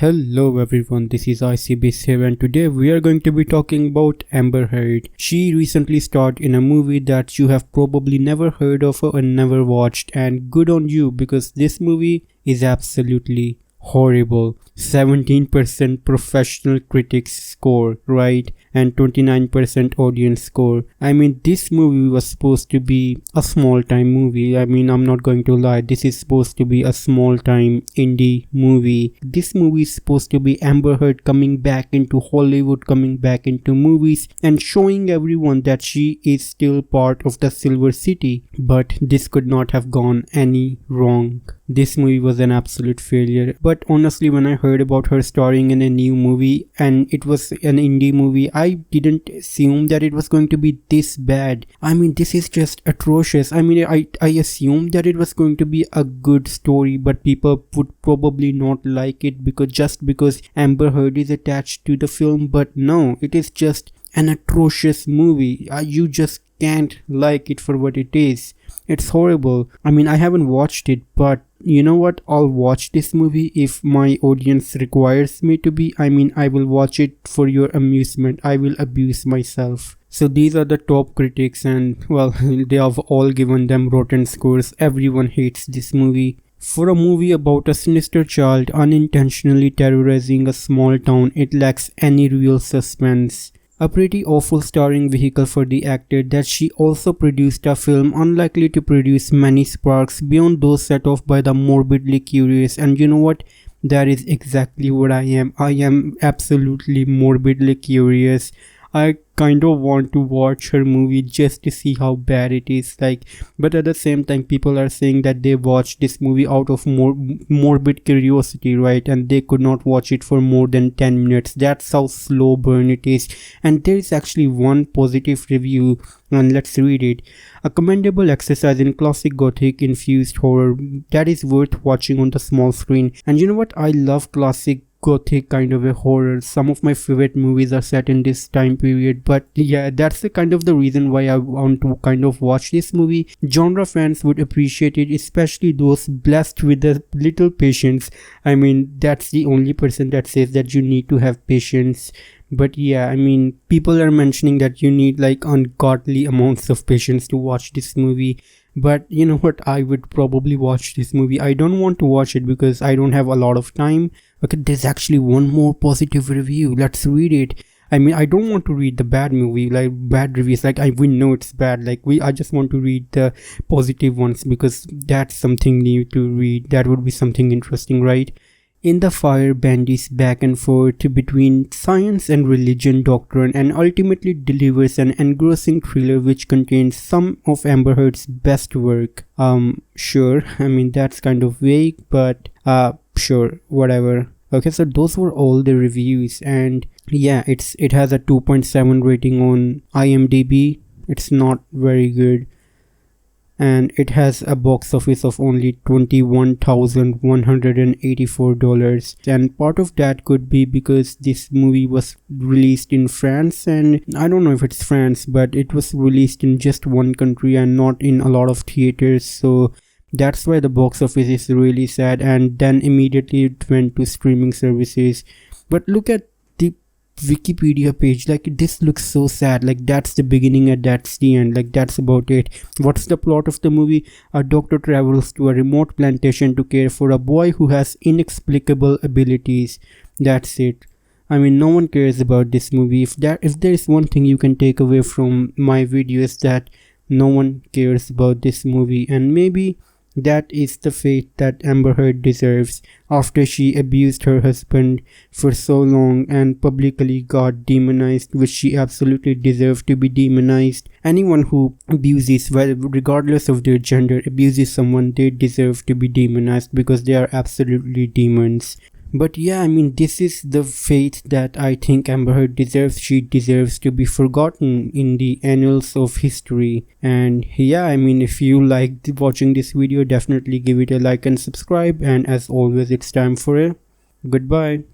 Hello everyone, this is ICBase here and today we are going to be talking about Amber Heard. She recently starred in a movie that you have probably never heard of or never watched, and good on you because this movie is absolutely horrible. 17% professional critics score, right? And 29% audience score. I mean, this movie was supposed to be a small time movie. I mean, I'm not going to lie, this is supposed to be a small time indie movie. This movie is supposed to be Amber Heard coming back into Hollywood, coming back into movies and showing everyone that she is still part of the Silver City. But this could not have gone any wrong. This movie was an absolute failure. But honestly, when I heard about her starring in a new movie and it was an indie movie, I didn't assume that it was going to be this bad. I mean, this is just atrocious. I mean, I assumed that it was going to be a good story, but people would probably not like it because Amber Heard is attached to the film. But no, it is just an atrocious movie. You just can't like it for what it is. It's horrible. I mean, I haven't watched it, but you know what? I'll watch this movie if my audience requires me to be. I mean, I will watch it for your amusement. I will abuse myself. So these are the top critics and well, they have all given them rotten scores. Everyone hates this movie. For a movie about a sinister child unintentionally terrorizing a small town, it lacks any real suspense. A pretty awful starring vehicle for the actor that she also produced a film unlikely to produce many sparks beyond those set off by the morbidly curious. And you know what? That is exactly what I am. I am absolutely morbidly curious. I kind of want to watch her movie just to see how bad it is like, but at the same time people are saying that they watched this movie out of morbid curiosity, right? And they could not watch it for more than 10 minutes. That's how slow burn it is. And there is actually one positive review, and let's read it. A commendable exercise in classic gothic infused horror that is worth watching on the small screen. And you know what? I love classic gothic kind of a horror. Some of my favorite movies are set in this time period, but yeah, that's the kind of the reason why I want to kind of watch this movie. Genre fans would appreciate it, especially those blessed with a little patience. I mean, that's the only person that says that you need to have patience. But yeah, I mean, people are mentioning that you need like ungodly amounts of patience to watch this movie. But you know what, I would probably watch this movie. I don't want to watch it because I don't have a lot of time. Okay, there's actually one more positive review. Let's read it. I mean, I don't want to read the bad movie, like bad reviews, like we know it's bad. Like I just want to read the positive ones because that's something new to read. That would be something interesting, right? In the fire bandies back and forth between science and religion doctrine and ultimately delivers an engrossing thriller which contains some of Amber Heard's best work. Sure, I mean that's kind of vague, but sure, whatever. Okay, so those were all the reviews, and yeah, it has a 2.7 rating on IMDb. It's not very good. And it has a box office of only $21,184, and part of that could be because this movie was released in France, and I don't know if it's France, but it was released in just one country and not in a lot of theaters, so that's why the box office is really sad. And then immediately it went to streaming services. But look at the Wikipedia page, like this looks so sad. Like that's the beginning and that's the end, like that's about it. What's the plot of the movie? A doctor travels to a remote plantation to care for a boy who has inexplicable abilities. That's it. I mean, no one cares about this movie. If there is one thing you can take away from my video, is that no one cares about this movie, and maybe that is the fate that Amber Heard deserves after she abused her husband for so long and publicly got demonized, which she absolutely deserved to be demonized. Anyone who abuses, well, regardless of their gender, abuses someone, they deserve to be demonized because they are absolutely demons. But yeah, I mean, this is the fate that I think Amber Heard deserves. She deserves to be forgotten in the annals of history. And yeah, I mean, if you liked watching this video, definitely give it a like and subscribe. And as always, it's time for a goodbye.